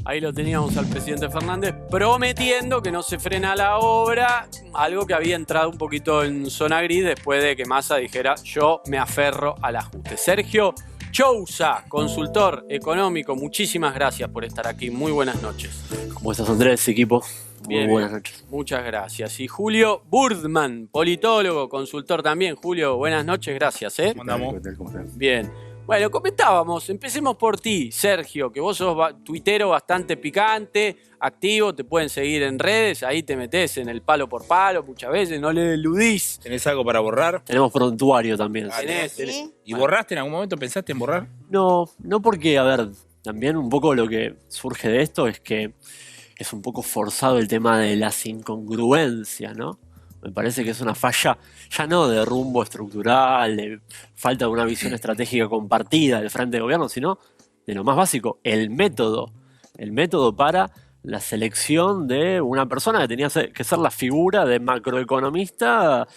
Ahí lo teníamos al presidente Fernández prometiendo que no se frena la obra, algo que había entrado un poquito en zona gris después de que Massa dijera yo me aferro al ajuste. Sergio Chousa, consultor económico, muchísimas gracias por estar aquí. Muy buenas noches. ¿Cómo estás, Andrés, equipo? Bien, muy buenas noches. Muchas gracias. Y Julio Burdman, politólogo, consultor también. Julio, buenas noches, gracias. ¿Cómo andamos? ¿Cómo estás? Bien. Bueno, comentábamos, empecemos por ti, Sergio, que vos sos tuitero bastante picante, activo, te pueden seguir en redes, ahí te metés en el palo por palo muchas veces, no le eludís. ¿Tenés algo para borrar? Tenemos prontuario también. Tenés. ¿Y borraste en algún momento? ¿Pensaste en borrar? No porque, a ver, también un poco lo que surge de esto es que es un poco forzado el tema de las incongruencias, ¿no? Me parece que es una falla ya no de rumbo estructural, de falta de una visión estratégica compartida del frente de gobierno, sino de lo más básico, el método. El método para la selección de una persona que tenía que ser la figura de macroeconomista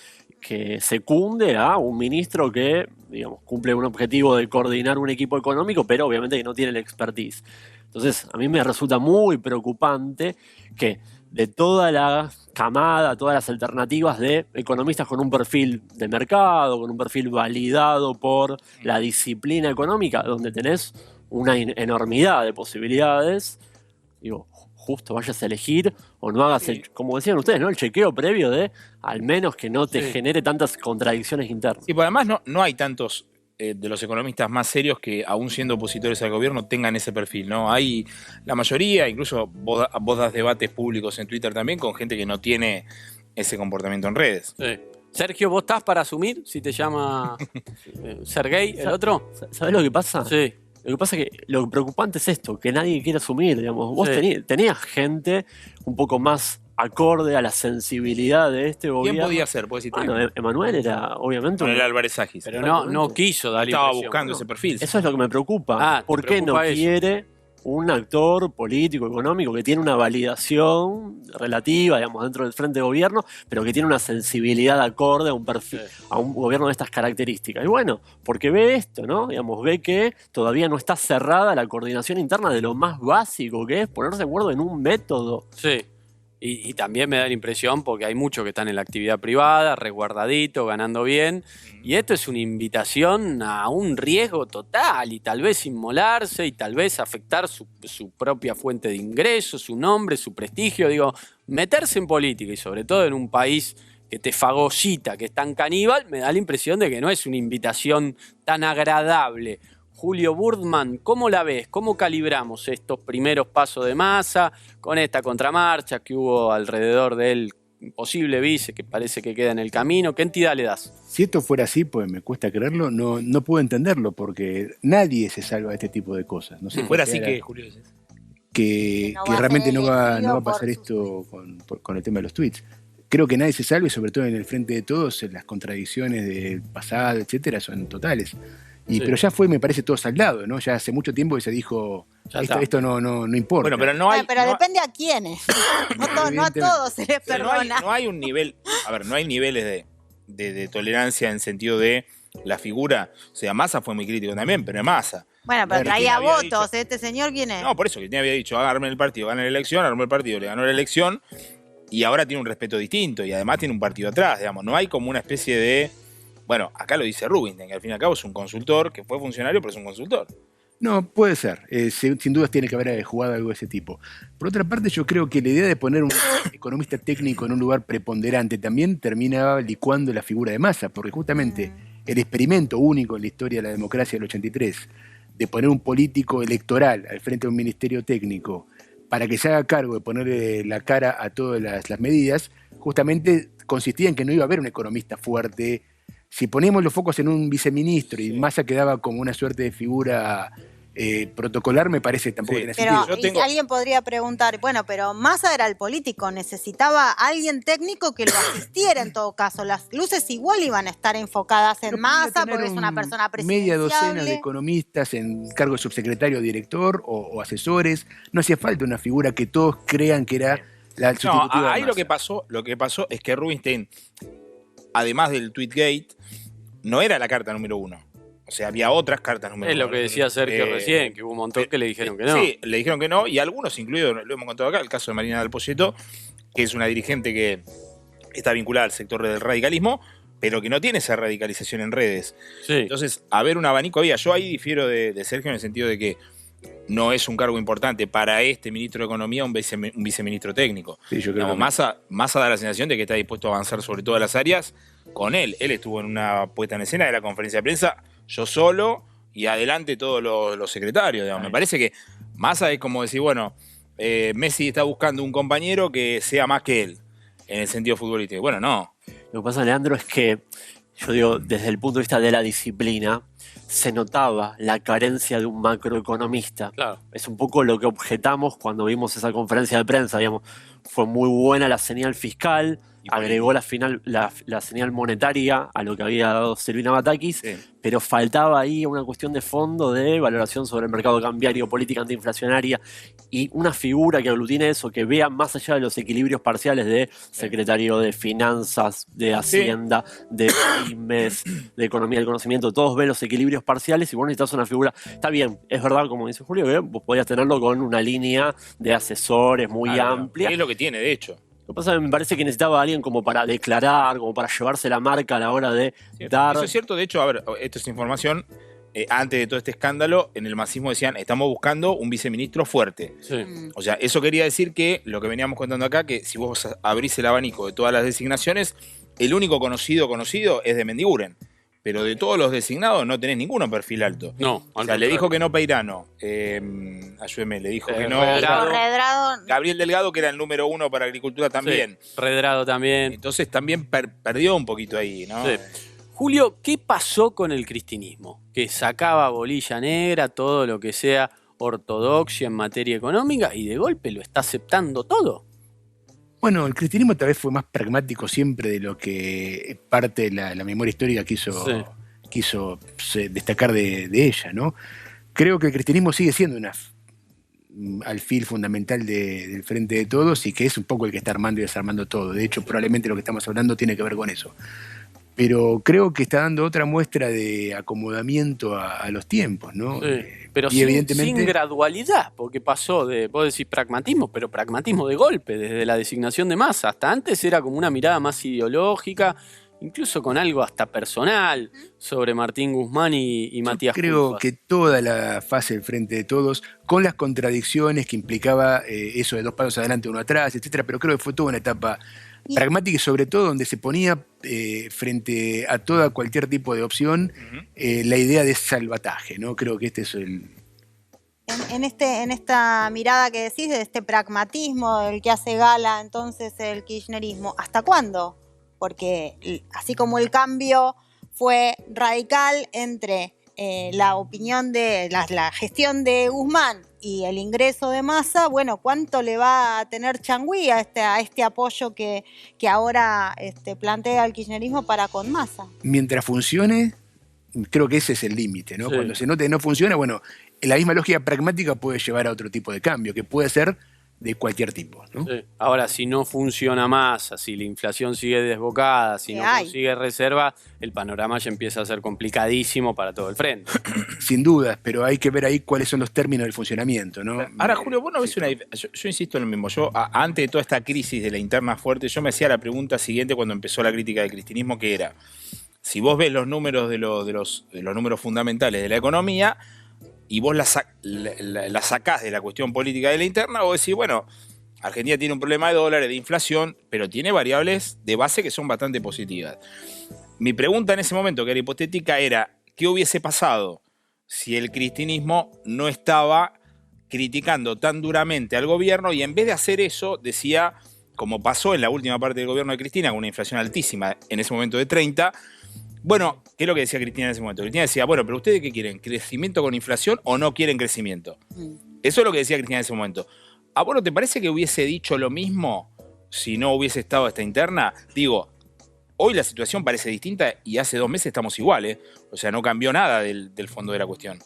que secunde a un ministro que, digamos, cumple un objetivo de coordinar un equipo económico, pero obviamente que no tiene la expertise. Entonces, a mí me resulta muy preocupante que de toda la camada, todas las alternativas de economistas con un perfil de mercado, con un perfil validado por la disciplina económica, donde tenés una enormidad de posibilidades, digo, justo vayas a elegir o no hagas, como decían ustedes, ¿no? El chequeo previo de al menos que no te genere tantas contradicciones internas. Y pues además no hay tantos de los economistas más serios que, aún siendo opositores al gobierno, tengan ese perfil, ¿no? Hay la mayoría, incluso vos das debates públicos en Twitter también con gente que no tiene ese comportamiento en redes. Sí. Sergio, ¿vos estás para asumir si te llama Sergey, el otro? ¿Sabés lo que pasa? Sí. Lo que pasa es que lo preocupante es esto, que nadie quiere asumir, digamos. Vos tenías gente un poco más acorde a la sensibilidad de este gobierno. ¿Quién podía ser? Bueno, Emanuel era, obviamente... Emanuel Álvarez Agis. Pero no quiso dar Estaba impresión. buscando ese perfil. Eso es lo que me preocupa. ¿Por qué no quiere un actor político, económico, que tiene una validación relativa, digamos, dentro del frente de gobierno, pero que tiene una sensibilidad acorde a un perfil, a un gobierno de estas características? Y bueno, porque ve esto, ¿no? Digamos, ve que todavía no está cerrada la coordinación interna de lo más básico, que es ponerse de acuerdo en un método. Sí. Y también me da la impresión, porque hay muchos que están en la actividad privada, resguardadito, ganando bien, y esto es una invitación a un riesgo total, y tal vez inmolarse, y tal vez afectar su propia fuente de ingresos, su nombre, su prestigio. Digo, meterse en política, y sobre todo en un país que te fagocita, que es tan caníbal, me da la impresión de que no es una invitación tan agradable. Julio Burdman, ¿cómo la ves? ¿Cómo calibramos estos primeros pasos de Massa con esta contramarcha que hubo alrededor del posible vice que parece que queda en el camino? ¿Qué entidad le das? Si esto fuera así, pues me cuesta creerlo, no puedo entenderlo, porque nadie se salva de este tipo de cosas. No sé si fuera así, ¿qué, Julio? Que realmente no va a pasar esto con el tema de los tweets. Creo que nadie se salve, sobre todo en el frente de todos, las contradicciones del pasado, etcétera, son totales. Pero ya fue, me parece, todo saldado, ¿no? Ya hace mucho tiempo que se dijo, esto no importa. Bueno, pero no hay... pero depende a quiénes. No a todos se les perdona. No hay un nivel... A ver, no hay niveles de tolerancia en sentido de la figura. O sea, Massa fue muy crítico también, pero es Massa. Bueno, pero traía votos. ¿Este señor quién es? No, por eso, que había dicho, arme el partido, gane la elección, armó el partido, le ganó la elección, y ahora tiene un respeto distinto, y además tiene un partido atrás, digamos. No hay como una especie de... Bueno, acá lo dice Rubinstein, que al fin y al cabo es un consultor, que fue funcionario, pero es un consultor. No, puede ser. Sin dudas tiene que haber jugado algo de ese tipo. Por otra parte, yo creo que la idea de poner un economista técnico en un lugar preponderante también termina licuando la figura de Massa, porque justamente el experimento único en la historia de la democracia del 83, de poner un político electoral al frente de un ministerio técnico para que se haga cargo de ponerle la cara a todas las medidas, justamente consistía en que no iba a haber un economista fuerte. Si ponemos los focos en un viceministro y Massa quedaba como una suerte de figura protocolar, me parece tampoco tiene sentido. Pero alguien podría preguntar, bueno, pero Massa era el político, necesitaba alguien técnico que lo asistiera en todo caso. Las luces igual iban a estar enfocadas en Massa porque es una persona presidenciable. Media docena de economistas en cargo de subsecretario, director o asesores. No hacía falta una figura que todos crean que era la sustitutiva de ahí Massa. lo que pasó es que Rubinstein, además del Tweetgate, no era la carta número uno. O sea, había otras cartas número Es lo uno. que decía Sergio recién, que hubo un montón que le dijeron que no. Sí, le dijeron que no, y algunos, incluidos, lo hemos contado acá, el caso de Marina del Poyeto, que es una dirigente que está vinculada al sector del radicalismo, pero que no tiene esa radicalización en redes. Sí. Entonces, a ver, un abanico había. Yo ahí difiero de Sergio en el sentido de que no es un cargo importante para este ministro de Economía un viceministro técnico. Sí, yo creo Digamos, que Massa da la sensación de que está dispuesto a avanzar sobre todas las áreas con él. Él estuvo en una puesta en escena de la conferencia de prensa, yo solo, y adelante todos los secretarios. Digamos. Me parece que Massa es como decir, bueno, Messi está buscando un compañero que sea más que él, en el sentido futbolístico. Bueno, no. Lo que pasa, Leandro, es que yo digo, desde el punto de vista de la disciplina, se notaba la carencia de un macroeconomista. Claro. Es un poco lo que objetamos cuando vimos esa conferencia de prensa. Digamos, fue muy buena la señal fiscal, agregó la señal monetaria a lo que había dado Silvina Batakis, Sí. pero faltaba ahí una cuestión de fondo de valoración sobre el mercado cambiario, política antiinflacionaria y una figura que aglutine eso, que vea más allá de los equilibrios parciales de secretario de Finanzas, de Hacienda, de pymes, de Economía del Conocimiento. Todos ven los equilibrios parciales y vos necesitas una figura. Está bien, es verdad, como dice Julio, que vos podías tenerlo con una línea de asesores muy Claro, amplia. es lo que tiene, de hecho. Lo que pasa es que me parece que necesitaba a alguien como para declarar, como para llevarse la marca a la hora de dar. Eso es cierto, de hecho, a ver, esto es información. Antes de todo este escándalo, en el masismo decían, estamos buscando un viceministro fuerte. Sí. O sea, eso quería decir que, lo que veníamos contando acá, que si vos abrís el abanico de todas las designaciones, el único conocido es de Mendiguren. Pero de todos los designados no tenés ninguno perfil alto. No, O sea, le dijo que no Peirano. Ayúdeme, le dijo que no. Redrado. Gabriel Delgado, que era el número 1 para Agricultura también. Sí. Redrado también. Entonces también perdió un poquito ahí, ¿no? Sí. Julio, ¿qué pasó con el cristinismo? Que sacaba bolilla negra, todo lo que sea ortodoxia en materia económica, y de golpe lo está aceptando todo. Bueno, el cristianismo tal vez fue más pragmático siempre de lo que parte de la memoria histórica quiso destacar de ella, ¿no? Creo que el cristianismo sigue siendo un alfil fundamental del Frente de Todos y que es un poco el que está armando y desarmando todo. De hecho, probablemente lo que estamos hablando tiene que ver con eso. Pero creo que está dando otra muestra de acomodamiento a los tiempos, ¿no? Sí. Pero y sin gradualidad, porque pasó de, vos decís pragmatismo, pero pragmatismo de golpe, desde la designación de Massa. Hasta antes era como una mirada más ideológica, incluso con algo hasta personal, sobre Martín Guzmán y Matías Creo Culfas. que toda la fase del Frente de Todos, con las contradicciones que implicaba eso de 2 pasos adelante, 1 atrás, etcétera, pero creo que fue toda una etapa pragmática y sobre todo donde se ponía frente a cualquier tipo de opción la idea de salvataje, ¿no? Creo que este es el... En esta mirada que decís, de este pragmatismo del que hace gala entonces el kirchnerismo, ¿hasta cuándo? Porque así como el cambio fue radical entre la opinión de la gestión de Guzmán y el ingreso de Massa, bueno, ¿cuánto le va a tener Changuí a este apoyo que ahora plantea el kirchnerismo para con Massa? Mientras funcione, creo que ese es el límite, ¿no? Sí. Cuando se note que no funciona, bueno, la misma lógica pragmática puede llevar a otro tipo de cambio, que puede ser de cualquier tipo, ¿no? Sí. Ahora, si no funciona más, si la inflación sigue desbocada, si no consigue reserva, el panorama ya empieza a ser complicadísimo para todo el frente. Sin dudas, pero hay que ver ahí cuáles son los términos del funcionamiento, ¿no? Ahora, Julio, vos no ves una diferencia. Yo insisto en lo mismo. Antes de toda esta crisis de la interna fuerte, yo me hacía la pregunta siguiente cuando empezó la crítica del cristinismo, que era, si vos ves los números de los números fundamentales de la economía, y vos la sacás de la cuestión política de la interna, vos decís, bueno, Argentina tiene un problema de dólares, de inflación, pero tiene variables de base que son bastante positivas. Mi pregunta en ese momento, que era hipotética, era, ¿qué hubiese pasado si el cristinismo no estaba criticando tan duramente al gobierno y en vez de hacer eso decía, como pasó en la última parte del gobierno de Cristina, con una inflación altísima en ese momento de 30%, bueno, ¿qué es lo que decía Cristina en ese momento? Cristina decía, bueno, pero ¿ustedes qué quieren? ¿Crecimiento con inflación o no quieren crecimiento? Eso es lo que decía Cristina en ese momento. ¿A vos no te parece que hubiese dicho lo mismo si no hubiese estado esta interna? Digo, hoy la situación parece distinta y hace 2 meses estamos iguales. O sea, no cambió nada del fondo de la cuestión.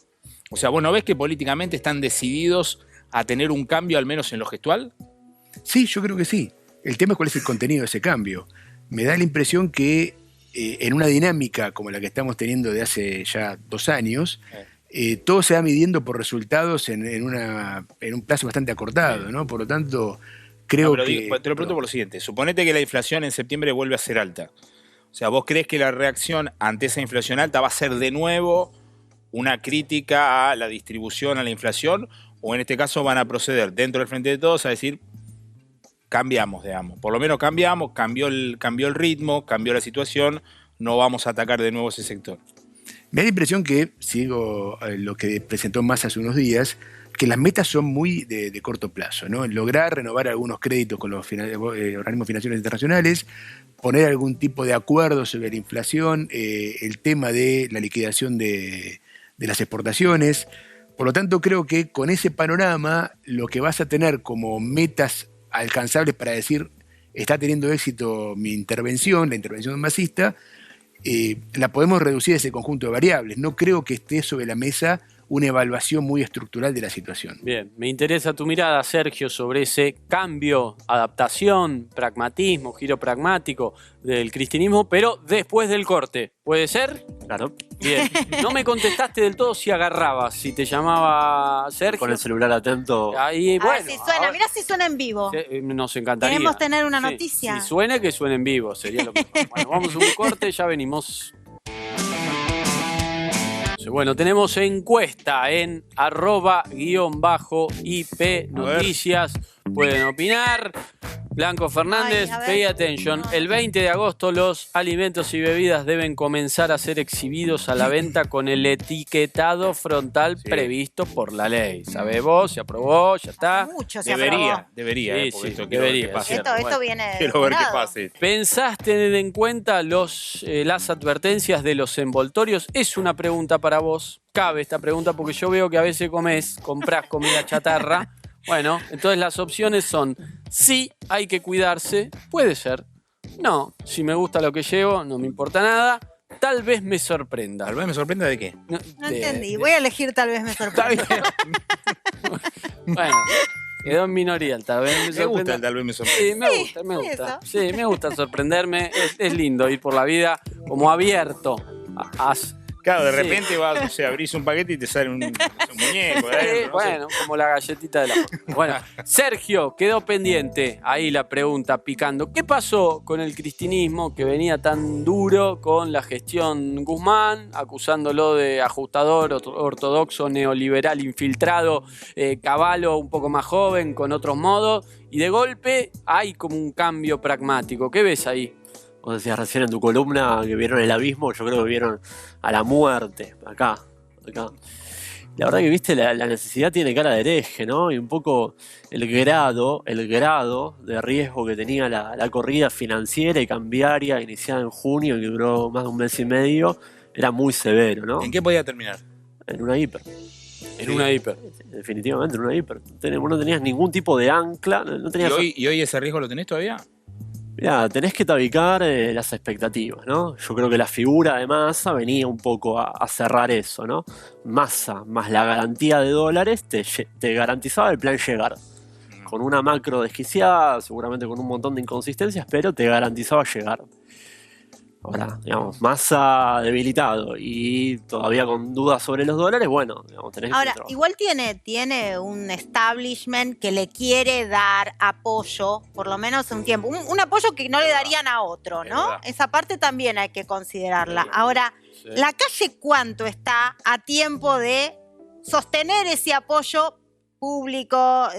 O sea, ¿vos no ves que políticamente están decididos a tener un cambio, al menos en lo gestual? Sí, yo creo que sí. El tema es cuál es el contenido de ese cambio. Me da la impresión que en una dinámica como la que estamos teniendo de hace ya 2 años, todo se va midiendo por resultados en un plazo bastante acortado, ¿no? Por lo tanto, creo que... te lo pregunto por lo siguiente. Suponete que la inflación en septiembre vuelve a ser alta. O sea, ¿vos crees que la reacción ante esa inflación alta va a ser de nuevo una crítica a la distribución, a la inflación? ¿O en este caso van a proceder dentro del Frente de Todos a decir, cambiamos, digamos? Por lo menos cambiamos, cambió el ritmo, cambió la situación, no vamos a atacar de nuevo ese sector. Me da la impresión que, sigo lo que presentó Massa hace unos días, que las metas son muy de corto plazo, ¿no? Lograr renovar algunos créditos con los organismos financieros internacionales, poner algún tipo de acuerdo sobre la inflación, el tema de la liquidación de las exportaciones. Por lo tanto, creo que con ese panorama, lo que vas a tener como metas alcanzables para decir, está teniendo éxito mi intervención, la intervención masista, la podemos reducir a ese conjunto de variables. No creo que esté sobre la mesa una evaluación muy estructural de la situación. Bien, me interesa tu mirada, Sergio, sobre ese cambio, adaptación, pragmatismo, giro pragmático del cristianismo, pero después del corte. ¿Puede ser? Claro. Bien. No me contestaste del todo si agarrabas, si te llamaba Sergio. Con el celular atento. Ahí, A ver bueno, si suena, mirá si suena en vivo. nos encantaría. Queremos tener una Sí, noticia. Si suene, que suene en vivo, sería lo mejor. Bueno, vamos a un corte, ya venimos. Bueno, tenemos encuesta en @_IP Noticias. Pueden opinar. Blanco Fernández, Ay, a ver. pay attention. El 20 de agosto los alimentos y bebidas deben comenzar a ser exhibidos a la venta con el etiquetado frontal previsto por la ley. ¿Sabés vos? Se aprobó, ya está. Mucho se aprobó. Debería, Sí, porque sí, esto quiero ver debería, qué pasa. es cierto. Esto viene de Quiero ver qué jurado. pase. ¿Pensás tener en cuenta las advertencias de los envoltorios? Es una pregunta para vos. Cabe esta pregunta porque yo veo que a veces comprás comida chatarra. Bueno, entonces las opciones son: sí, hay que cuidarse, puede ser. No, si me gusta lo que llevo, no me importa nada. Tal vez me sorprenda. Tal vez me sorprenda de qué. No entendí. Voy a elegir tal vez me Está sorprenda. bien. Bueno, quedó en minoría, tal vez me Me gusta sorprenda. el tal vez me sorprenda. Sí, me gusta, me gusta. eso. Sí, me gusta sorprenderme. Es lindo ir por la vida como abierto. Claro, de Sí. repente vas, o sea, abrís un paquete y te sale un muñeco. Sí, ¿eh? No sé. bueno, como la galletita de la foto. Bueno, Sergio, quedó pendiente ahí la pregunta picando. ¿Qué pasó con el cristianismo que venía tan duro con la gestión Guzmán, acusándolo de ajustador, ortodoxo, neoliberal, infiltrado, Cavallo un poco más joven, con otros modos? Y de golpe hay como un cambio pragmático. ¿Qué ves ahí? Vos decías recién en tu columna que vieron el abismo, yo creo que vieron a la muerte, acá. La verdad que, viste, la necesidad tiene cara de hereje, ¿no? Y un poco el grado de riesgo que tenía la corrida financiera y cambiaria iniciada en junio, que duró más de un mes y medio, era muy severo, ¿no? ¿En qué podía terminar? En una hiper. En una hiper. Definitivamente en una hiper. Vos no tenías ningún tipo de ancla, no tenías... ¿Y hoy ese riesgo lo tenés todavía? Mirá, tenés que tabicar las expectativas, ¿no? Yo creo que la figura de Massa venía un poco a cerrar eso, ¿no? Massa más la garantía de dólares te garantizaba el plan llegar. Con una macro desquiciada, seguramente con un montón de inconsistencias, pero te garantizaba llegar. Ahora, digamos, Massa debilitado y todavía con dudas sobre los dólares, bueno, digamos, tenés que Ahora, trabajar. igual tiene un establishment que le quiere dar apoyo, por lo menos un tiempo. Un apoyo que no le darían a otro, Es ¿no? verdad. Esa parte también hay que considerarla. Ahora, Sí. ¿la calle cuánto está a tiempo de sostener ese apoyo público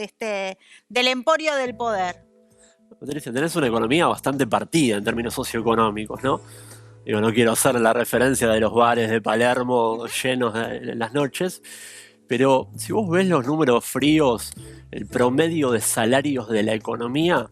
del emporio del poder? Patricia, tenés una economía bastante partida en términos socioeconómicos, ¿no? Digo, no quiero hacer la referencia de los bares de Palermo llenos en las noches, pero si vos ves los números fríos, el promedio de salarios de la economía,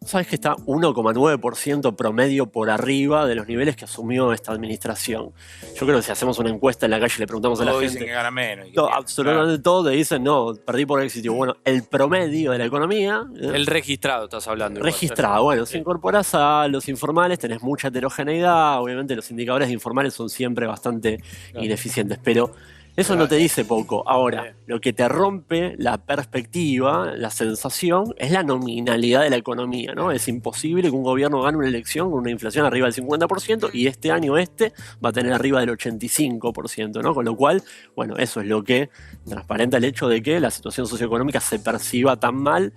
sabes que está 1,9% promedio por arriba de los niveles que asumió esta administración. Yo creo que si hacemos una encuesta en la calle y le preguntamos a la Todos dicen gente... que gana menos. y que todo, tiene- absolutamente todo te dicen, no, perdí por éxito. Bueno, el promedio de la economía... El registrado estás hablando. igual, registrado. Bueno, si Sí. incorporas a los informales tenés mucha heterogeneidad, obviamente los indicadores informales son siempre bastante Claro. ineficientes, pero Eso no te dice poco. Ahora, lo que te rompe la perspectiva, la sensación, es la nominalidad de la economía, ¿no? Es imposible que un gobierno gane una elección con una inflación arriba del 50% y este año va a tener arriba del 85%, ¿no? Con lo cual, bueno, eso es lo que transparenta el hecho de que la situación socioeconómica se perciba tan mal,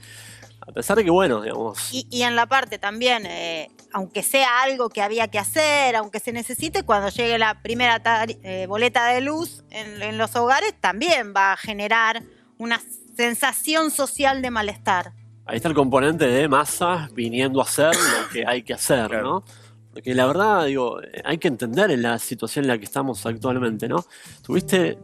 a pesar de que, bueno, digamos... Y en la parte también, aunque sea algo que había que hacer, aunque se necesite, cuando llegue la primera boleta de luz en los hogares, también va a generar una sensación social de malestar. Ahí está el componente de Massa viniendo a hacer lo que hay que hacer, Claro. ¿no? Porque la verdad, digo, hay que entender en la situación en la que estamos actualmente, ¿no? Tuviste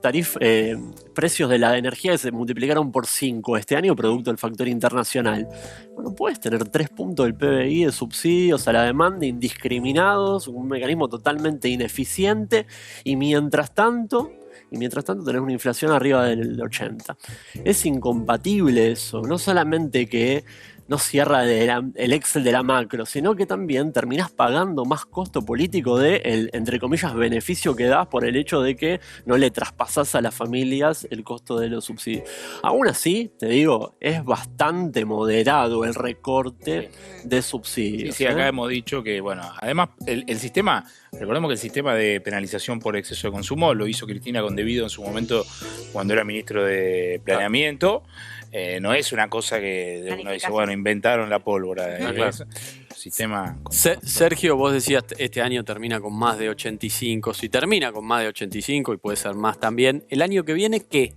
precios de la energía que se multiplicaron por 5 este año producto del factor internacional. Bueno, puedes tener 3 puntos del PBI de subsidios a la demanda indiscriminados, un mecanismo totalmente ineficiente, y mientras tanto tenés una inflación arriba del 80. Es incompatible eso, no solamente que no cierra el Excel de la macro, sino que también terminás pagando más costo político de el, entre comillas, beneficio que das por el hecho de que no le traspasás a las familias el costo de los subsidios. Aún así, te digo, es bastante moderado el recorte de subsidios. Sí, acá hemos dicho que, bueno, además el sistema, recordemos que el sistema de penalización por exceso de consumo lo hizo Cristina Condevido en su momento cuando era ministro de Planeamiento. No es una cosa que uno dice, bueno, inventaron la pólvora. Es un sistema... Sergio, vos decías este año termina con más de 85. Si termina con más de 85 y puede ser más también, ¿el año que viene qué?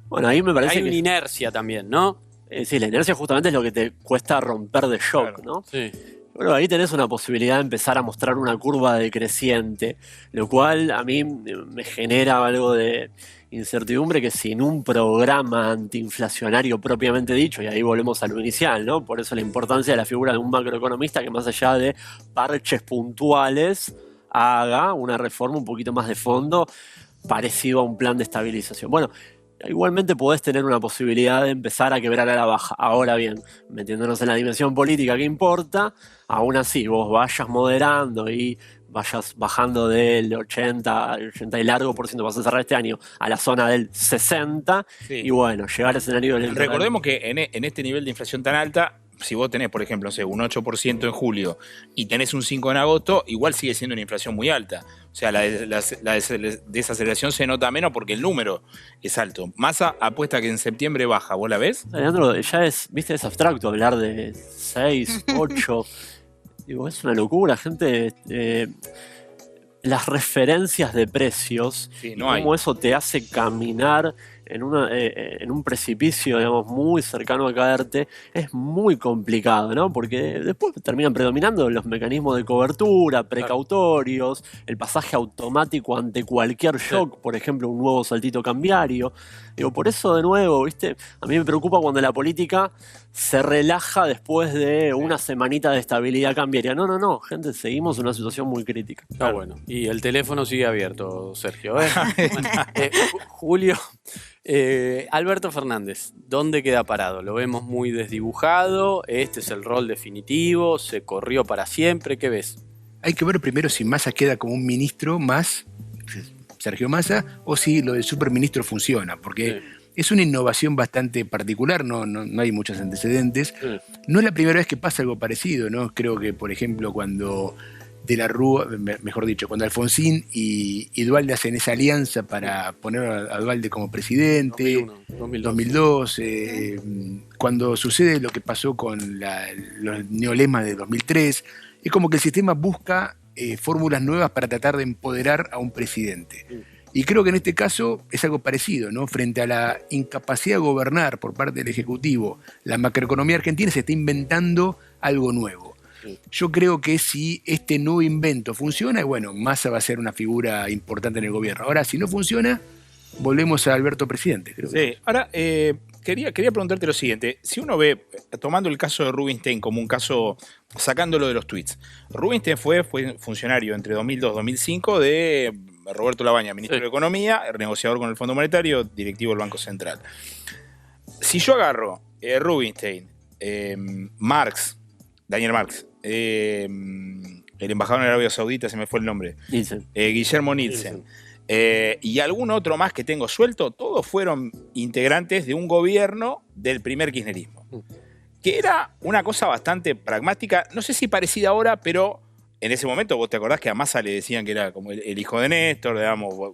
Bueno, ahí me parece Hay una inercia también, ¿no? Sí, la inercia justamente es lo que te cuesta romper de shock, Claro. ¿no? Sí. Bueno, ahí tenés una posibilidad de empezar a mostrar una curva decreciente, lo cual a mí me genera algo de incertidumbre que sin un programa antiinflacionario propiamente dicho, y ahí volvemos a lo inicial, ¿no? Por eso la importancia de la figura de un macroeconomista que más allá de parches puntuales haga una reforma un poquito más de fondo parecido a un plan de estabilización. Bueno, igualmente podés tener una posibilidad de empezar a quebrar a la baja. Ahora bien, metiéndonos en la dimensión política que importa, aún así vos vayas moderando y vayas bajando del 80 y largo por ciento, vas a cerrar este año a la zona del 60, Sí. y bueno, llegar a escenario del Recordemos que en este nivel de inflación tan alta, si vos tenés, por ejemplo, no sé, un 8% en julio y tenés un 5% en agosto, igual sigue siendo una inflación muy alta. O sea, la desaceleración se nota menos porque el número es alto. Massa apuesta que en septiembre baja, ¿vos la ves? Leandro, ya es, viste, es abstracto hablar de 6, 8. Digo, es una locura, gente. Las referencias de precios, Sí, y no hay. cómo eso te hace caminar en un precipicio, digamos, muy cercano a caerte, es muy complicado, ¿no? Porque después terminan predominando los mecanismos de cobertura, precautorios, el pasaje automático ante cualquier shock, por ejemplo, un nuevo saltito cambiario. Digo, por eso de nuevo, ¿viste? A mí me preocupa cuando la política se relaja después de una semanita de estabilidad cambiaria. No, gente, seguimos en una situación muy crítica. Está bueno. Y el teléfono sigue abierto, Sergio. Bueno, Julio, Alberto Fernández, ¿dónde queda parado? Lo vemos muy desdibujado. Este es el rol definitivo. Se corrió para siempre. ¿Qué ves? Hay que ver primero si Massa queda como un ministro más, Sergio Massa, o si lo del superministro funciona, porque es una innovación bastante particular, no hay muchos antecedentes. Sí. No es la primera vez que pasa algo parecido, ¿no? Creo que, por ejemplo, cuando De la Rúa, mejor dicho, cuando Alfonsín y Duhalde hacen esa alianza para poner a Duhalde como presidente, 2002, cuando sucede lo que pasó con los neolemas de 2003, es como que el sistema busca fórmulas nuevas para tratar de empoderar a un presidente. Y creo que en este caso es algo parecido, ¿no? Frente a la incapacidad de gobernar por parte del Ejecutivo, la macroeconomía argentina se está inventando algo nuevo. Yo creo que si este nuevo invento funciona, bueno, Massa va a ser una figura importante en el gobierno. Ahora, si no funciona, volvemos a Alberto presidente, creo. Sí, ahora quería preguntarte lo siguiente. Si uno ve, tomando el caso de Rubinstein como un caso, sacándolo de los tweets, Rubinstein fue funcionario entre 2002 y 2005 de Roberto Labaña, ministro de Economía, negociador con el Fondo Monetario, directivo del Banco Central. Si yo agarro Rubinstein, Marx, Daniel Marx, el embajador en Arabia Saudita, se me fue el nombre, Dicen. Guillermo Nielsen, y algún otro más que tengo suelto, todos fueron integrantes de un gobierno del primer kirchnerismo. Que era una cosa bastante pragmática, no sé si parecida ahora, pero en ese momento vos te acordás que a Massa le decían que era como el hijo de Néstor, digamos,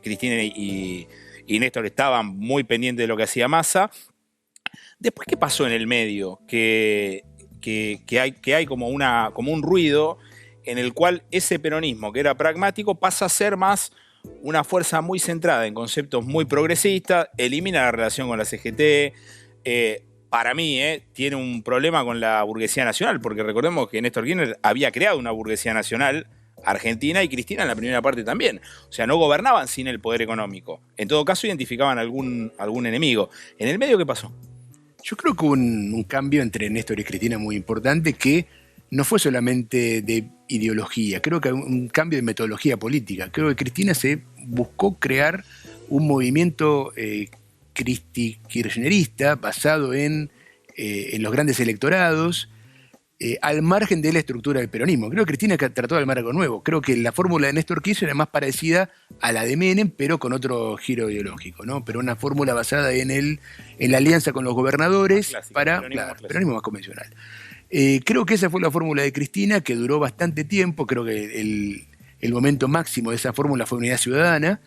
Cristina y Néstor estaban muy pendientes de lo que hacía Massa. Después, ¿qué pasó en el medio? Que hay como un ruido en el cual ese peronismo que era pragmático pasa a ser más una fuerza muy centrada en conceptos muy progresistas, elimina la relación con la CGT. Para mí, tiene un problema con la burguesía nacional, porque recordemos que Néstor Kirchner había creado una burguesía nacional argentina y Cristina en la primera parte también. O sea, no gobernaban sin el poder económico. En todo caso, identificaban algún enemigo. ¿En el medio qué pasó? Yo creo que hubo un cambio entre Néstor y Cristina muy importante que no fue solamente de ideología, creo que un cambio de metodología política. Creo que Cristina se buscó crear un movimiento cristi-kirchnerista basado en los grandes electorados, al margen de la estructura del peronismo. Creo que Cristina trató de armar algo nuevo. Creo que la fórmula de Néstor Kirchner era más parecida a la de Menem, pero con otro giro ideológico, ¿no? Pero una fórmula basada en la alianza con los gobernadores para peronismo más convencional. Creo que esa fue la fórmula de Cristina, que duró bastante tiempo. Creo que el momento máximo de esa fórmula fue Unidad Ciudadana.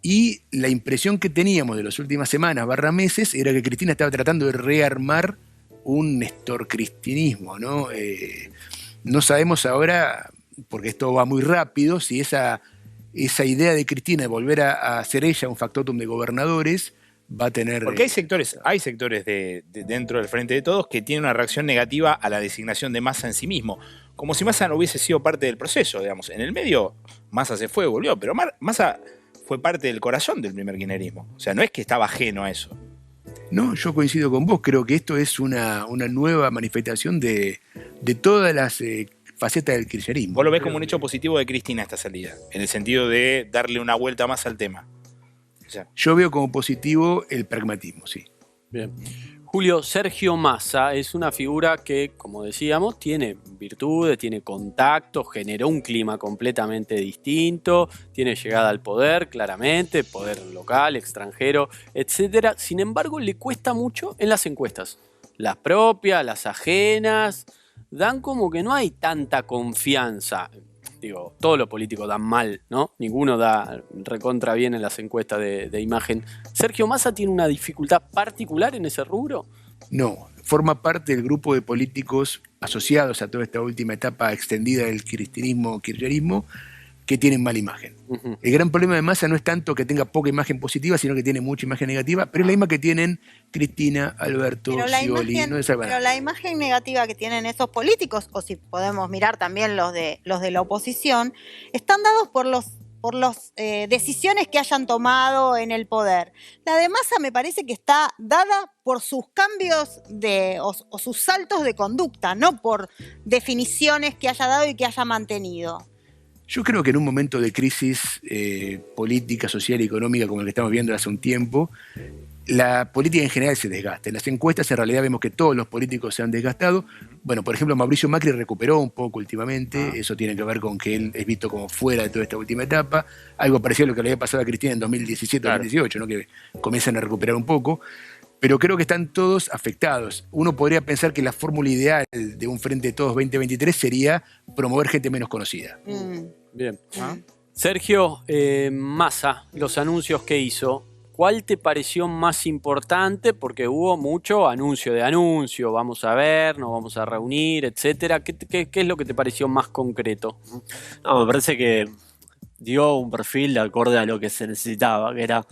Y la impresión que teníamos de las últimas semanas / meses era que Cristina estaba tratando de rearmar un nestorcristinismo, ¿no? No sabemos ahora, porque esto va muy rápido, si esa idea de Cristina de volver a ser ella un factotum de gobernadores va a tener... Porque hay sectores de dentro del Frente de Todos que tienen una reacción negativa a la designación de Massa en sí mismo. Como si Massa no hubiese sido parte del proceso, digamos. En el medio, Massa se fue, volvió, pero Massa fue parte del corazón del primer kirchnerismo. O sea, no es que estaba ajeno a eso. No, yo coincido con vos. Creo que esto es una nueva manifestación de todas las facetas del kirchnerismo. Vos lo ves como un hecho positivo de Cristina esta salida, en el sentido de darle una vuelta más al tema. O sea, yo veo como positivo el pragmatismo, sí. Bien. Julio, Sergio Massa es una figura que, como decíamos, tiene virtudes, tiene contactos, generó un clima completamente distinto, tiene llegada al poder, claramente, poder local, extranjero, etc. Sin embargo, le cuesta mucho en las encuestas. Las propias, las ajenas, dan como que no hay tanta confianza. Digo, todos los políticos dan mal, ¿no? Ninguno da recontra bien en las encuestas de imagen. ¿Sergio Massa tiene una dificultad particular en ese rubro? No, forma parte del grupo de políticos asociados a toda esta última etapa extendida del kirchnerismo que tienen mala imagen. El gran problema de Massa no es tanto que tenga poca imagen positiva, sino que tiene mucha imagen negativa, pero es la misma que tienen Cristina, Alberto, Scioli. Pero la imagen negativa que tienen esos políticos, o si podemos mirar también los de la oposición, están dados por las decisiones que hayan tomado en el poder. La de Massa me parece que está dada por sus cambios o sus saltos de conducta, no por definiciones que haya dado y que haya mantenido. Yo creo que en un momento de crisis política, social y económica como el que estamos viendo hace un tiempo, la política en general se desgasta. En las encuestas en realidad vemos que todos los políticos se han desgastado. Bueno, por ejemplo, Mauricio Macri recuperó un poco últimamente. Eso tiene que ver con que él es visto como fuera de toda esta última etapa. Algo parecido a lo que le había pasado a Cristina en 2017-2018, ¿no? Que comienzan a recuperar un poco. Pero creo que están todos afectados. Uno podría pensar que la fórmula ideal de un Frente de Todos 2023 sería promover gente menos conocida. Bien. Sergio, Massa, los anuncios que hizo, ¿cuál te pareció más importante? Porque hubo mucho anuncio de anuncio, vamos a ver, nos vamos a reunir, etcétera. ¿Qué es lo que te pareció más concreto? No, me parece que dio un perfil de acorde a lo que se necesitaba, que era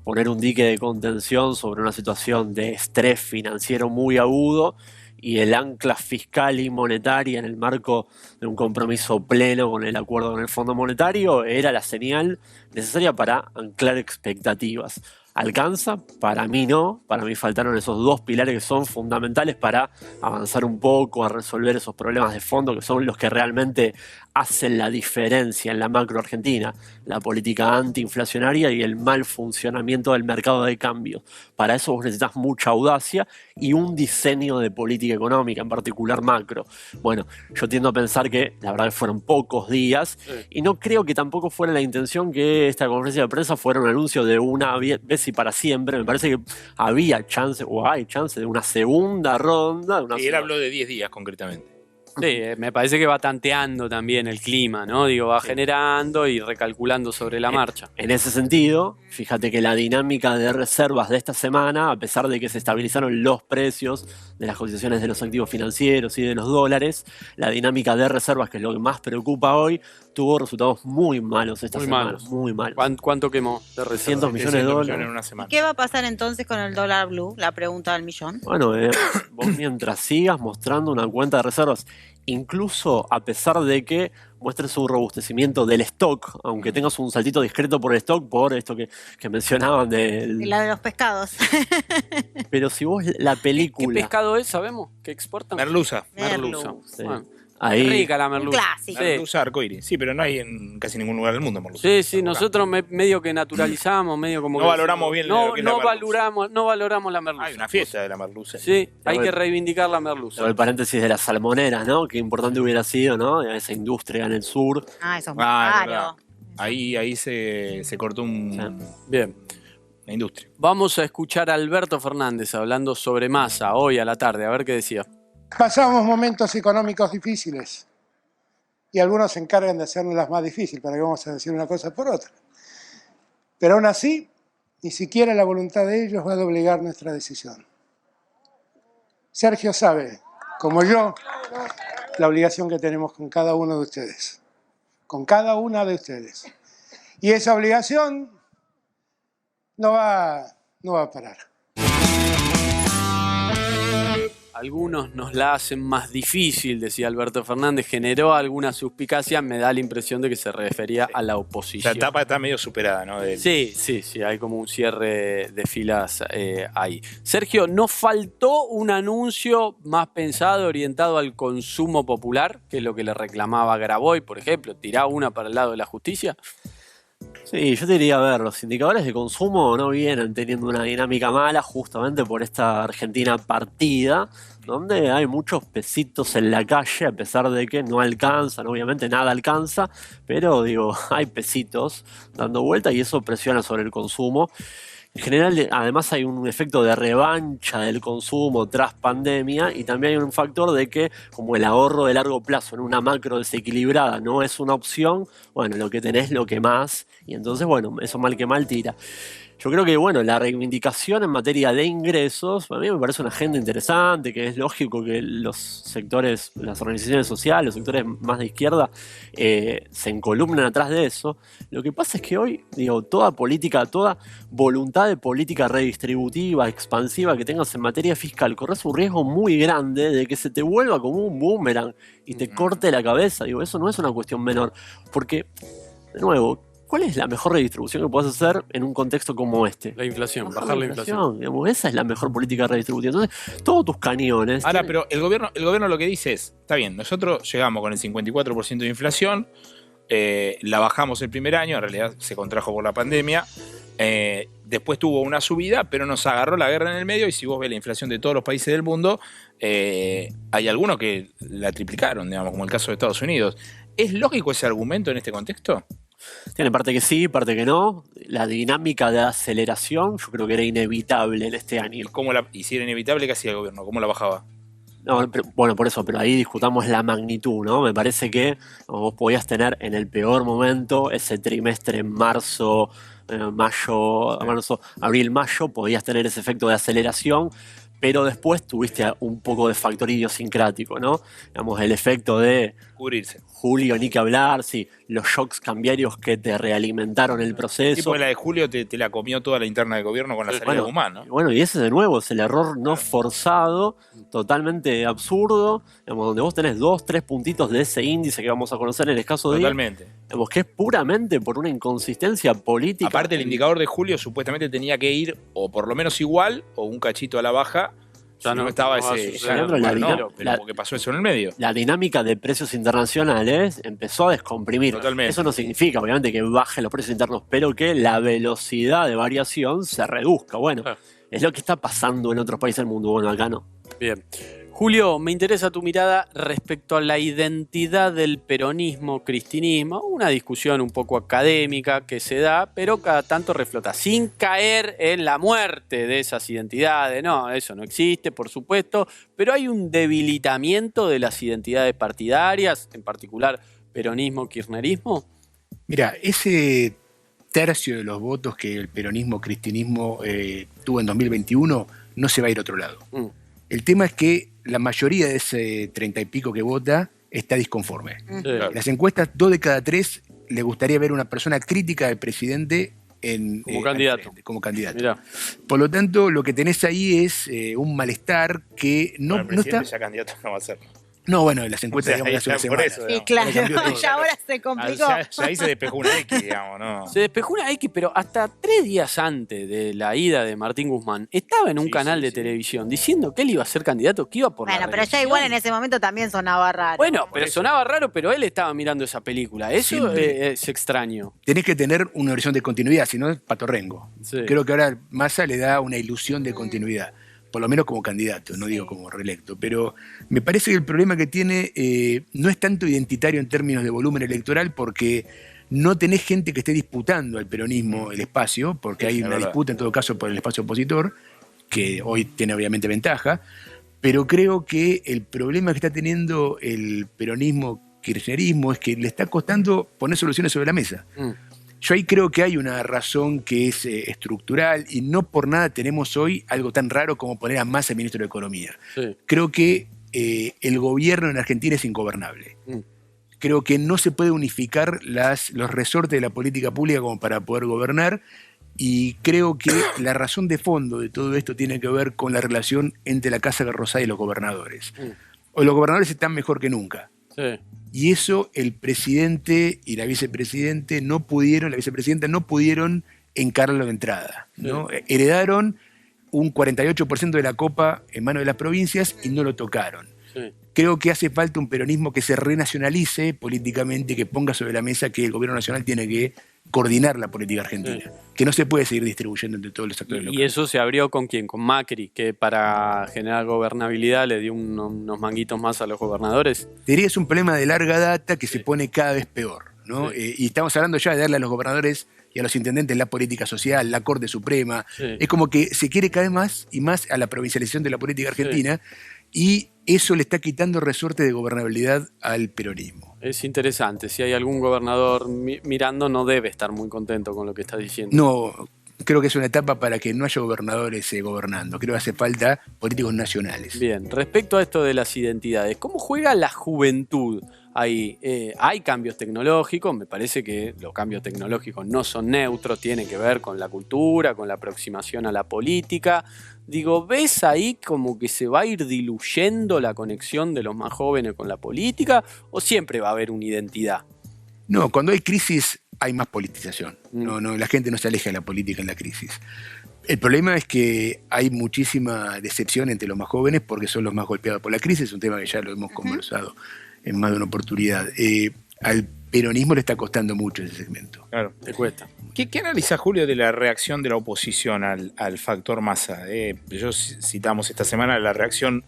poner un dique de contención sobre una situación de estrés financiero muy agudo y el ancla fiscal y monetaria en el marco de un compromiso pleno con el acuerdo con el Fondo Monetario era la señal necesaria para anclar expectativas. ¿Alcanza? Para mí no. Para mí faltaron esos dos pilares que son fundamentales para avanzar un poco, a resolver esos problemas de fondo que son los que realmente hacen la diferencia en la macro argentina. La política antiinflacionaria y el mal funcionamiento del mercado de cambio. Para eso vos necesitas mucha audacia y un diseño de política económica, en particular macro. Bueno, yo tiendo a pensar que la verdad que fueron pocos días y no creo que tampoco fuera la intención que esta conferencia de prensa fuera un anuncio de una vez y para siempre. Me parece que había chance, o hay chance, de una segunda ronda. Y él habló de 10 días concretamente. Sí, me parece que va tanteando también el clima, ¿no? Digo, va generando y recalculando sobre la marcha. En ese sentido, fíjate que la dinámica de reservas de esta semana, a pesar de que se estabilizaron los precios de las cotizaciones de los activos financieros y de los dólares, la dinámica de reservas, que es lo que más preocupa hoy, tuvo resultados muy malos esta semana. Muy malos. ¿Cuánto quemó de reservas? 300 millones de dólares en una semana. ¿Qué va a pasar entonces con el dólar blue? La pregunta del millón. Bueno, vos mientras sigas mostrando una cuenta de reservas, incluso a pesar de que muestres un robustecimiento del stock, aunque tengas un saltito discreto por el stock, por esto que mencionaban Y la de los pescados. Pero si vos la película... ¿Qué pescado es, sabemos? ¿Qué exportan? Merluza. Merluza. Sí. Bueno, Ahí, rica la merluza. Clásico. Sí. Merluza arcoíris. Sí, pero no hay en casi ningún lugar del mundo merluza. Sí, nosotros medio que naturalizamos, medio como No que valoramos bien no, lo que es la merluza. no valoramos la merluza. Hay una fiesta de la merluza. Sí, hay que reivindicar la merluza. el paréntesis de las salmoneras, ¿no? Qué importante hubiera sido, ¿no? Esa industria en el sur. Ah, eso es muy Es caro. verdad. Ahí se cortó una Bien. industria. Vamos a escuchar a Alberto Fernández hablando sobre Massa hoy a la tarde, a ver qué decía. Pasamos momentos económicos difíciles y algunos se encargan de hacernos las más difíciles, para que vamos a decir una cosa por otra. Pero aún así, ni siquiera la voluntad de ellos va a doblegar nuestra decisión. Sergio sabe, como yo, la obligación que tenemos con cada uno de ustedes. Con cada una de ustedes. Y esa obligación no va a parar. Algunos nos la hacen más difícil, decía Alberto Fernández. Generó alguna suspicacia, me da la impresión de que se refería a la oposición. La etapa está medio superada, ¿no? Sí, hay como un cierre de filas ahí. Sergio, ¿no faltó un anuncio más pensado, orientado al consumo popular, que es lo que le reclamaba Graboy, por ejemplo? ¿Tirá una para el lado de la justicia? Sí, yo te diría, a ver, los indicadores de consumo no vienen teniendo una dinámica mala justamente por esta Argentina partida, donde hay muchos pesitos en la calle, a pesar de que no alcanzan, obviamente nada alcanza, pero digo, hay pesitos dando vuelta y eso presiona sobre el consumo. En general, además hay un efecto de revancha del consumo tras pandemia y también hay un factor de que como el ahorro de largo plazo en una macro desequilibrada no es una opción, bueno, lo que tenés lo que más y entonces, bueno, eso mal que mal tira. Yo creo que, bueno, la reivindicación en materia de ingresos, a mí me parece una agenda interesante, que es lógico que los sectores, las organizaciones sociales, los sectores más de izquierda, se encolumnen atrás de eso. Lo que pasa es que hoy, digo, toda política, toda voluntad de política redistributiva, expansiva que tengas en materia fiscal, corres un riesgo muy grande de que se te vuelva como un boomerang y te corte la cabeza. Digo, eso no es una cuestión menor, porque, de nuevo, ¿cuál es la mejor redistribución que puedes hacer en un contexto como este? La inflación, bajar la inflación. Digamos, esa es la mejor política redistributiva. Entonces, todos tus cañones... Ahora, pero el gobierno lo que dice es, está bien, nosotros llegamos con el 54% de inflación, la bajamos el primer año, en realidad se contrajo por la pandemia, después tuvo una subida, pero nos agarró la guerra en el medio y si vos ves la inflación de todos los países del mundo, hay algunos que la triplicaron, digamos, como el caso de Estados Unidos. ¿Es lógico ese argumento en este contexto? Tiene parte que sí, parte que no. La dinámica de aceleración yo creo que era inevitable en este año. Y si era inevitable, ¿qué hacía el gobierno? ¿Cómo la bajaba? No, bueno, por eso, pero ahí discutamos la magnitud, ¿no? Me parece que vos podías tener en el peor momento ese trimestre en marzo, abril, mayo, podías tener ese efecto de aceleración, pero después tuviste un poco de factor idiosincrático, ¿no? Digamos, el efecto de Pudrirse. Julio, ni que hablar, sí, los shocks cambiarios que te realimentaron el Sí, proceso. porque la de Julio te la comió toda la interna del gobierno con la salida de Guzmán, ¿no? Bueno, y ese de nuevo es el error no forzado, totalmente absurdo, digamos, donde vos tenés 2, 3 puntitos de ese índice que vamos a conocer en el escaso día, Totalmente. digamos, que es puramente por una inconsistencia política. Aparte, el indicador de Julio supuestamente tenía que ir o por lo menos igual o un cachito a la baja. Ya Si no- no estaba no va a ese. suceder. Ya, Pero bueno, la- no, pero la- porque pasó eso en el medio. La dinámica de precios internacionales empezó a descomprimir. Totalmente. Eso no significa, obviamente, que bajen los precios internos, pero que la velocidad de variación se reduzca. Bueno, Claro. es lo que está pasando en otros países del mundo. Bueno, acá no. Bien. Julio, me interesa tu mirada respecto a la identidad del peronismo, cristinismo, una discusión un poco académica que se da, pero cada tanto reflota, sin caer en la muerte de esas identidades. No, eso no existe, por supuesto, pero hay un debilitamiento de las identidades partidarias, en particular peronismo, kirchnerismo. Mira, ese tercio de los votos que el peronismo-cristinismo tuvo en 2021 no se va a ir a otro lado. Mm, El tema es que la mayoría de ese 30 y pico que vota está disconforme. sí. Claro. En las encuestas, 2 de cada 3 le gustaría ver una persona crítica del presidente Como al candidato. frente, como candidato. Mirá. Por lo tanto, lo que tenés ahí es un malestar que no, Bueno, el no está... presidente ya candidato no va a ser. No, bueno, en las encuestas, O sea, digamos, de hace una ahí está, por semana. eso, Sí, digamos. claro, Ahí cambió todo. ya ahora se complicó. Ya ahí se despejó una X, digamos, ¿no? Se despejó una X, pero hasta 3 días antes de la ida de Martín Guzmán, estaba en un Sí, canal sí, de sí. televisión diciendo que él iba a ser candidato, que iba por la Bueno, pero ya reelección. igual en ese momento también sonaba raro. Bueno, Por pero eso. sonaba raro, pero él estaba mirando esa película. Eso Siempre. es extraño. Tenés que tener una horizonte de continuidad, si no es patorrengo. Sí. Creo que ahora Massa le da una ilusión de continuidad, por lo menos como candidato, no digo como reelecto. Pero me parece que el problema que tiene no es tanto identitario en términos de volumen electoral, porque no tenés gente que esté disputando al peronismo el espacio, porque hay es una verdad. disputa en todo caso por el espacio opositor, que hoy tiene obviamente ventaja, pero creo que el problema que está teniendo el peronismo kirchnerismo es que le está costando poner soluciones sobre la mesa. Mm, Yo ahí creo que hay una razón que es estructural y no por nada tenemos hoy algo tan raro como poner a Massa ministro de Economía. sí. Creo que el gobierno en Argentina es ingobernable. Mm, Creo que no se puede unificar los resortes de la política pública como para poder gobernar y creo que la razón de fondo de todo esto tiene que ver con la relación entre la Casa de Rosada y los gobernadores. Mm. Hoy los gobernadores están mejor que nunca. sí. Y eso el presidente y la vicepresidenta no pudieron encararlo de entrada, ¿no? Heredaron un 48% de la copa en manos de las provincias y no lo tocaron. Sí. Creo que hace falta un peronismo que se renacionalice políticamente, que ponga sobre la mesa que el gobierno nacional tiene que coordinar la política argentina, que no se puede seguir distribuyendo entre todos los actores Y locales. eso se abrió con quién, con Macri, que para generar gobernabilidad le dio unos manguitos más a los gobernadores. Te diría que es un problema de larga data que se pone cada vez peor, ¿no? Sí. Y estamos hablando ya de darle a los gobernadores y a los intendentes la política social, la Corte Suprema. Sí. Es como que se quiere cada vez más y más a la provincialización de la política argentina y eso le está quitando resorte de gobernabilidad al peronismo. Es interesante. Si hay algún gobernador mirando, no debe estar muy contento con lo que está diciendo. No, creo que es una etapa para que no haya gobernadores gobernando. Creo que hace falta políticos nacionales. Bien, respecto a esto de las identidades, ¿cómo juega la juventud ahí? Hay cambios tecnológicos, me parece que los cambios tecnológicos no son neutros, tienen que ver con la cultura, con la aproximación a la política. Digo, ¿ves ahí como que se va a ir diluyendo la conexión de los más jóvenes con la política o siempre va a haber una identidad? No, cuando hay crisis hay más politización. Mm. No, la gente no se aleja de la política en la crisis. El problema es que hay muchísima decepción entre los más jóvenes porque son los más golpeados por la crisis, es un tema que ya lo hemos conversado en más de una oportunidad. Al peronismo le está costando mucho ese segmento. Claro. Te cuesta. ¿Qué analiza Julio de la reacción de la oposición al factor Massa? Citamos esta semana la reacción,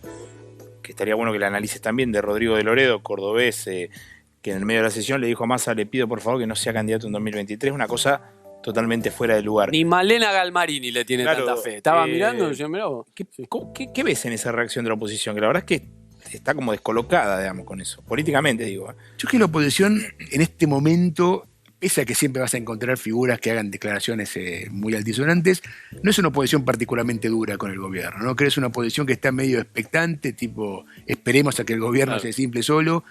que estaría bueno que la analices también, de Rodrigo de Loredo, cordobés, que en el medio de la sesión le dijo a Massa, le pido por favor que no sea candidato en 2023, una cosa totalmente fuera de lugar. Ni Malena Galmarini le tiene Claro, tanta fe. Estaba eh, mirando y yo, mirá vos. ¿Qué, qué ves en esa reacción de la oposición? Que la verdad es que está como descolocada, digamos, con eso. Políticamente, digo. Yo creo que la oposición en este momento, pese a que siempre vas a encontrar figuras que hagan declaraciones muy altisonantes, no es una oposición particularmente dura con el gobierno, ¿no? Creo que es una oposición que está medio expectante, tipo, esperemos a que el gobierno Claro. se desinfle solo.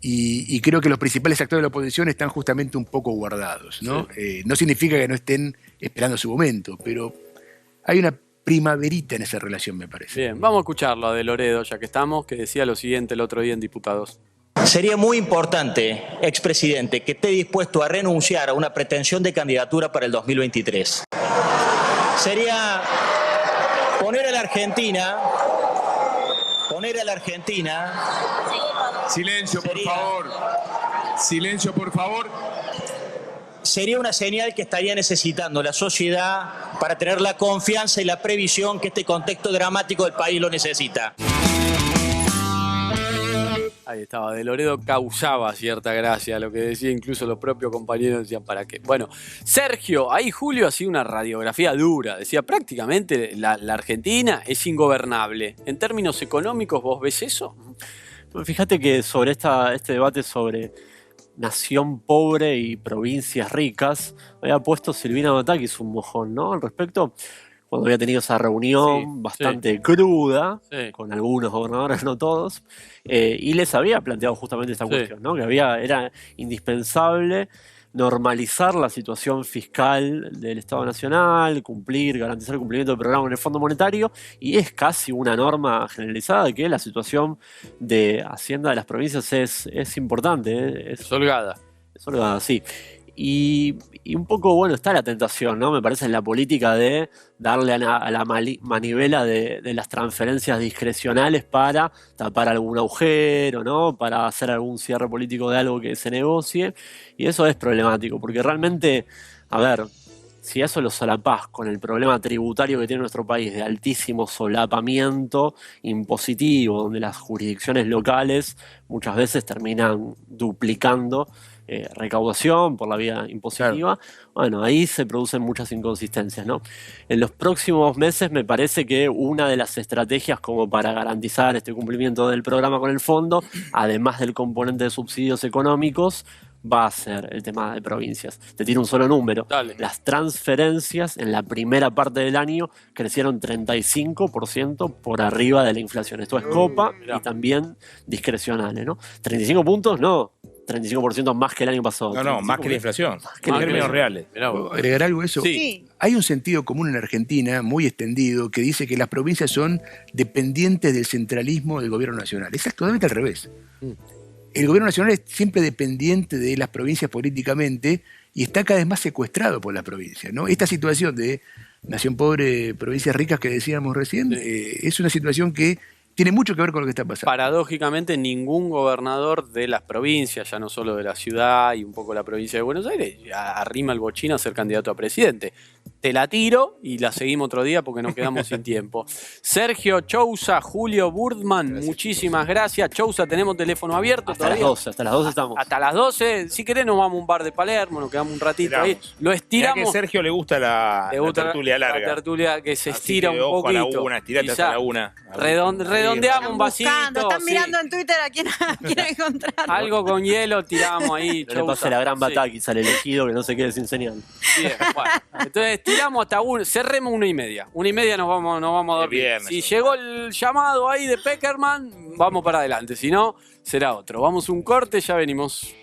y creo que los principales actores de la oposición están justamente un poco guardados, ¿no? No significa que no estén esperando su momento, pero hay una primaverita en esa relación, me parece. Bien, vamos a escucharlo a De Loredo, ya que estamos, que decía lo siguiente el otro día en Diputados. Sería muy importante, expresidente, que esté dispuesto a renunciar a una pretensión de candidatura para el 2023. Sería poner a la Argentina. Silencio, por favor. Silencio, por favor. Sería una señal que estaría necesitando la sociedad para tener la confianza y la previsión que este contexto dramático del país lo necesita. Ahí estaba, De Loredo causaba cierta gracia lo que decía, incluso los propios compañeros decían, ¿para qué? Bueno, Sergio, ahí Julio hacía una radiografía dura, decía, prácticamente la Argentina es ingobernable. En términos económicos, ¿vos ves eso? Fíjate que sobre este debate sobre nación pobre y provincias ricas, había puesto Silvina Batakis un mojón, ¿no? Al respecto, cuando había tenido esa reunión bastante cruda, con algunos gobernadores, no todos, y les había planteado justamente esta cuestión, ¿no? Que era indispensable normalizar la situación fiscal del Estado Nacional, garantizar el cumplimiento del programa en el Fondo Monetario, y es casi una norma generalizada de que la situación de Hacienda de las provincias es importante. Es holgada. Es holgada, sí. Y un poco, bueno, está la tentación, ¿no? Me parece en la política de darle a la manivela de las transferencias discrecionales para tapar algún agujero, ¿no? Para hacer algún cierre político de algo que se negocie. Y eso es problemático, porque realmente, a ver, si eso lo solapás con el problema tributario que tiene nuestro país de altísimo solapamiento impositivo, donde las jurisdicciones locales muchas veces terminan duplicando recaudación por la vía impositiva, bueno, ahí se producen muchas inconsistencias, ¿no? En los próximos meses me parece que una de las estrategias como para garantizar este cumplimiento del programa con el fondo, además del componente de subsidios económicos, va a ser el tema de provincias. Te tiro un solo número. Dale. Las transferencias en la primera parte del año crecieron 35% por arriba de la inflación. Esto es copa y también discrecionales, ¿no? 35 puntos, no. 35% más que el año pasado. No, más que la inflación. En términos reales. ¿Puedo agregar algo a eso? Sí. Hay un sentido común en Argentina muy extendido que dice que las provincias son dependientes del centralismo del gobierno nacional. Es totalmente al revés. El gobierno nacional es siempre dependiente de las provincias políticamente y está cada vez más secuestrado por las provincias, ¿no? Esta situación de nación pobre, provincias ricas que decíamos recién, es una situación que tiene mucho que ver con lo que está pasando. Paradójicamente, ningún gobernador de las provincias, ya no solo de la ciudad y un poco la provincia de Buenos Aires, arrima el bochín a ser candidato a presidente. Te la tiro y la seguimos otro día porque nos quedamos sin tiempo. Sergio Chousa, Julio Burdman, muchísimas gracias. Chousa, tenemos teléfono abierto hasta todavía. Hasta las 12 estamos. Hasta las 12. Si querés nos vamos a un bar de Palermo, nos quedamos un ratito ahí. Lo estiramos. Mirá que a Sergio le gusta la tertulia larga. La tertulia que se estira Así que un ojo poquito. A la una, estirate hasta la una. Redondeamos un vasito. Están mirando en Twitter a quién encontrar. Algo con hielo tiramos ahí. No le pase la gran Batakis al elegido que no se quede sin señal. Bien, bueno. Entonces tiramos hasta cerremos 1:30. 1:30 nos vamos a dormir. Viernes, si llegó el llamado ahí de Peckerman, vamos para adelante. Si no, será otro. Vamos a un corte, ya venimos.